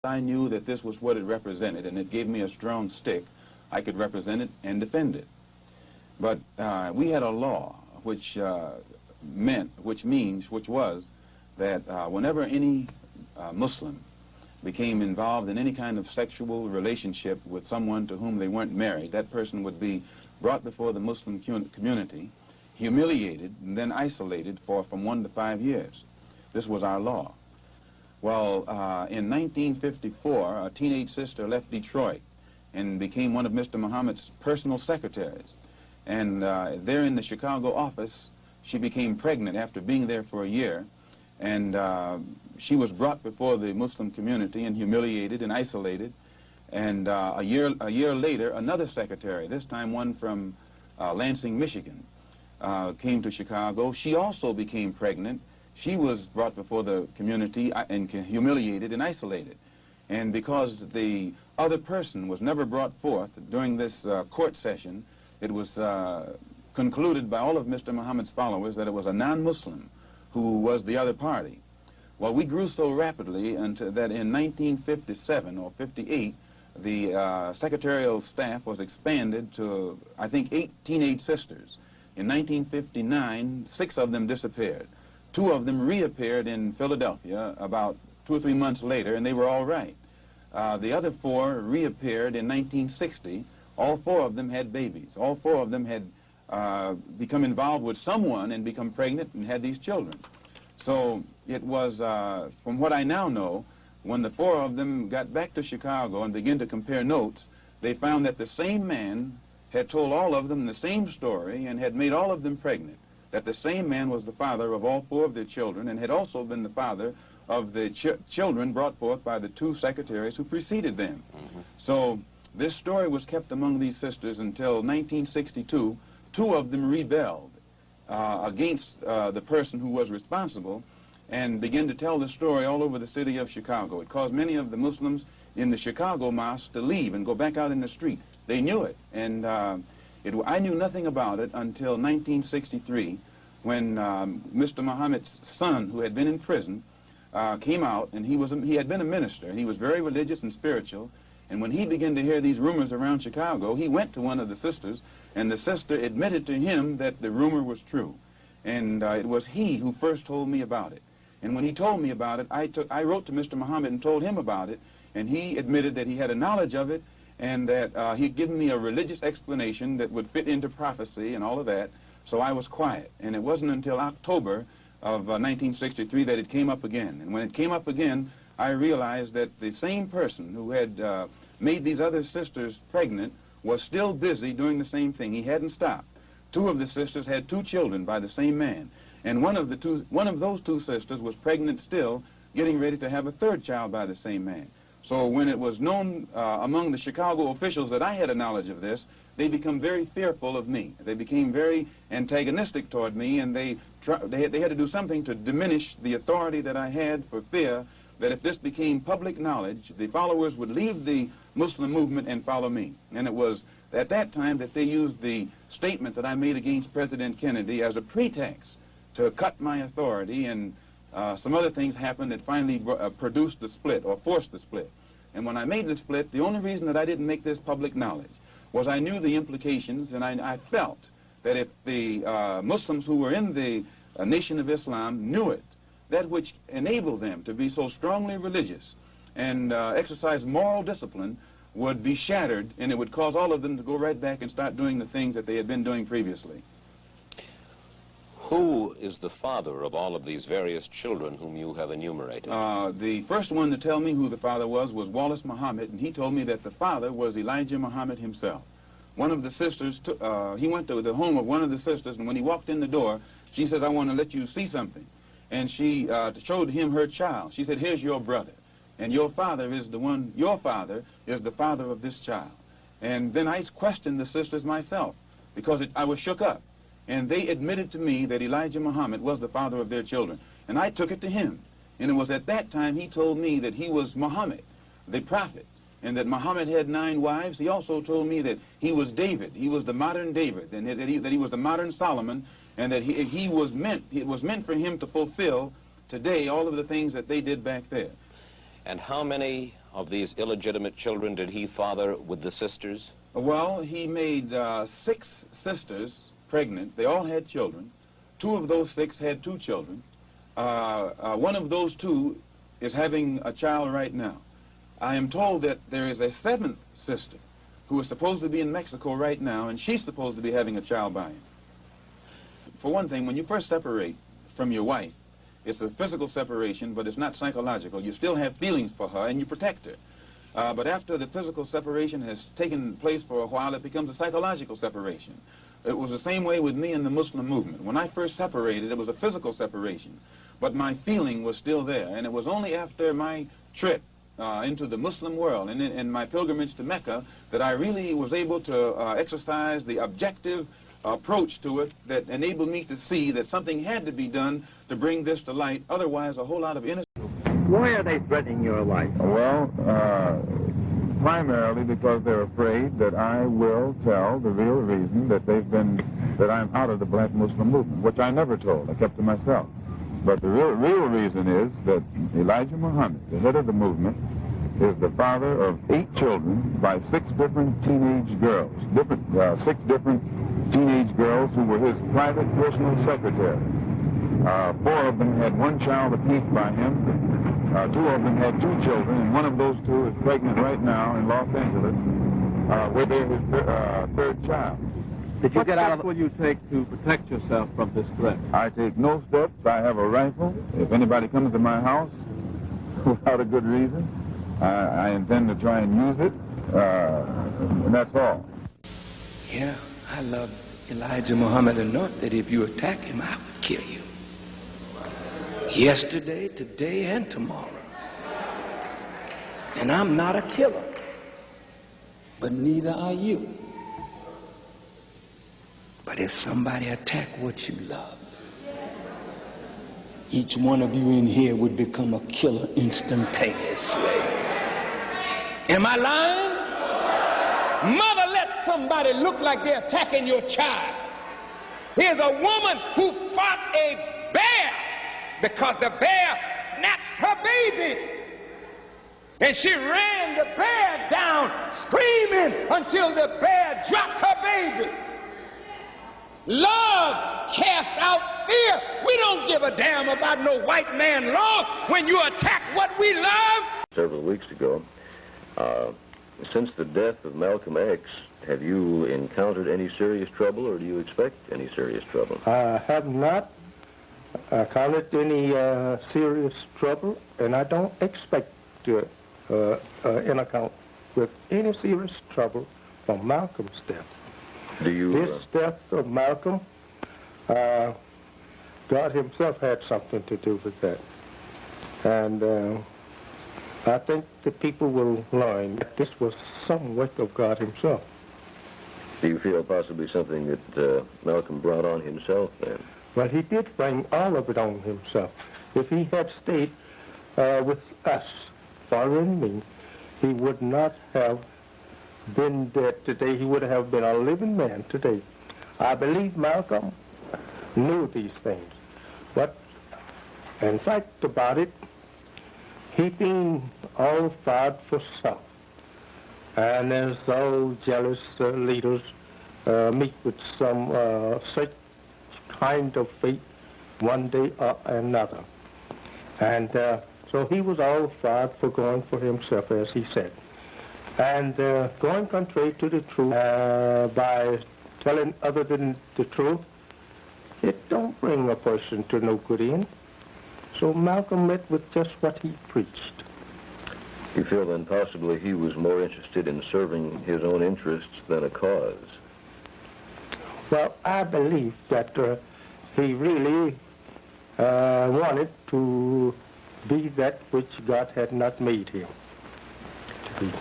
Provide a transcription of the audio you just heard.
I knew that this was what it represented, and it gave me a strong stick. I could represent it and defend it. But we had a law which was that whenever any Muslim became involved in any kind of sexual relationship with someone to whom they weren't married, that person would be brought before the Muslim community, humiliated, and then isolated for from 1 to 5 years. This was our law. Well, in 1954, a teenage sister left Detroit and became one of Mr. Muhammad's personal secretaries. And there in the Chicago office, she became pregnant after being there for a year. And she was brought before the Muslim community and humiliated and isolated. And a year later, another secretary, this time one from Lansing, Michigan, came to Chicago. She also became pregnant. She was brought before the community and humiliated and isolated. And because the other person was never brought forth during this court session, it was concluded by all of Mr. Muhammad's followers that it was a non-Muslim who was the other party. Well, we grew so rapidly until that in 1957 or 58, the secretarial staff was expanded to, I think, 8 teenage sisters. In 1959, 6 of them disappeared. 2 of them reappeared in Philadelphia about 2 or 3 months later, and they were all right. The other 4 reappeared in 1960. All 4 of them had babies. All 4 of them had become involved with someone and become pregnant and had these children. So it was, from what I now know, when the 4 of them got back to Chicago and began to compare notes, they found that the same man had told all of them the same story and had made all of them pregnant, that the same man was the father of all 4 of their children and had also been the father of the children brought forth by the 2 secretaries who preceded them. Mm-hmm. So this story was kept among these sisters until 1962. 2 of them rebelled against the person who was responsible and began to tell the story all over the city of Chicago. It caused many of the Muslims in the Chicago mosque to leave and go back out in the street. They knew it, and I knew nothing about it until 1963 when Mr. Muhammad's son, who had been in prison, came out, and he had been a minister, and he was very religious and spiritual. And when he began to hear these rumors around Chicago, he went to one of the sisters, and the sister admitted to him that the rumor was true. And it was he who first told me about it. And when he told me about it, I wrote to Mr. Muhammad and told him about it, and he admitted that he had a knowledge of it, and that he'd given me a religious explanation that would fit into prophecy and all of that, so I was quiet. And it wasn't until October of 1963 that it came up again. And when it came up again, I realized that the same person who had made these other sisters pregnant was still busy doing the same thing. He hadn't stopped. 2 of the sisters had 2 children by the same man. And one of those 2 sisters was pregnant still, getting ready to have a 3rd child by the same man. So when it was known among the Chicago officials that I had a knowledge of this, they became very fearful of me. They became very antagonistic toward me, and they had to do something to diminish the authority that I had, for fear that if this became public knowledge, the followers would leave the Muslim movement and follow me. And it was at that time that they used the statement that I made against President Kennedy as a pretext to cut my authority, and some other things happened that finally produced the split, or forced the split. And when I made the split, the only reason that I didn't make this public knowledge was I knew the implications, and I felt that if the Muslims who were in the Nation of Islam knew it, that which enabled them to be so strongly religious and exercise moral discipline would be shattered, and it would cause all of them to go right back and start doing the things that they had been doing previously. Who is the father of all of these various children whom you have enumerated? The first one to tell me who the father was Wallace Muhammad, and he told me that the father was Elijah Muhammad himself. One of the sisters, he went to the home of one of the sisters, and when he walked in the door, she says, "I want to let you see something." And she showed him her child. She said, "Here's your brother, and your father is the father of this child." And then I questioned the sisters myself, because I was shook up. And they admitted to me that Elijah Muhammad was the father of their children. And I took it to him. And it was at that time he told me that he was Muhammad, the prophet, and that Muhammad had 9 wives. He also told me that he was David. He was the modern David, and that he was the modern Solomon, and that it was meant for him to fulfill today all of the things that they did back there. And how many of these illegitimate children did he father with the sisters? Well, he made 6 sisters pregnant. They all had children. 2 of those 6 had 2 children. One of those 2 is having a child right now. I am told that there is a 7th sister who is supposed to be in Mexico right now, and she's supposed to be having a child by him. For one thing, when you first separate from your wife, it's a physical separation, but it's not psychological. You still have feelings for her, and you protect her. But after the physical separation has taken place for a while, it becomes a psychological separation. It was the same way with me and the Muslim movement. When I first separated, it was a physical separation, but my feeling was still there. And it was only after my trip into the Muslim world and in my pilgrimage to Mecca that I really was able to exercise the objective approach to it that enabled me to see that something had to be done to bring this to light. Otherwise, a whole lot of innocent... Why are they threatening your life? Well, primarily because they're afraid that I will tell the real reason that that I'm out of the black Muslim movement, which I never told. I kept to myself. But the real reason is that Elijah Muhammad, the head of the movement, is the father of 8 children by 6 different teenage girls, 6 different teenage girls who were his private personal secretaries. 4 of them had 1 child apiece by him. 2 of them had 2 children, and one of those 2 is pregnant right now in Los Angeles, where they're his 3rd child. Did you What get out steps of... will you take to protect yourself from this threat? I take no steps. I have a rifle. If anybody comes to my house without a good reason, I intend to try and use it, and that's all. Yeah, I love Elijah Muhammad enough that if you attack him, I would kill you. Yesterday, today, and tomorrow. And I'm not a killer, but neither are you. But if somebody attack what you love, each one of you in here would become a killer instantaneously. Am I lying? Mother, let somebody look like they're attacking your child. Here's a woman who fought a bear because the bear snatched her baby. And she ran the bear down, screaming until the bear dropped her baby. Love casts out fear. We don't give a damn about no white man law when you attack what we love. Several weeks ago, since the death of Malcolmx, have you encountered any serious trouble, or do you expect any serious trouble? I have not encountered any serious trouble, and I don't expect to encounter with any serious trouble from Malcolm's death. Do you... This death of Malcolm, God himself had something to do with that. And I think the people will learn that this was some work of God himself. Do you feel possibly something that Malcolm brought on himself then? Well, he did bring all of it on himself. If he had stayed with us, following me, he would not have been dead today. He would have been a living man today. I believe Malcolm knew these things. But in fact about it, he been all fired for self. And as all jealous leaders meet with some such kind of fate one day or another. And so he was all fired for going for himself, as he said. And going contrary to the truth by telling other than the truth, it don't bring a person to no good end. So Malcolm met with just what he preached. You feel then possibly he was more interested in serving his own interests than a cause? Well, I believe that he really wanted to be that which God had not made him to be.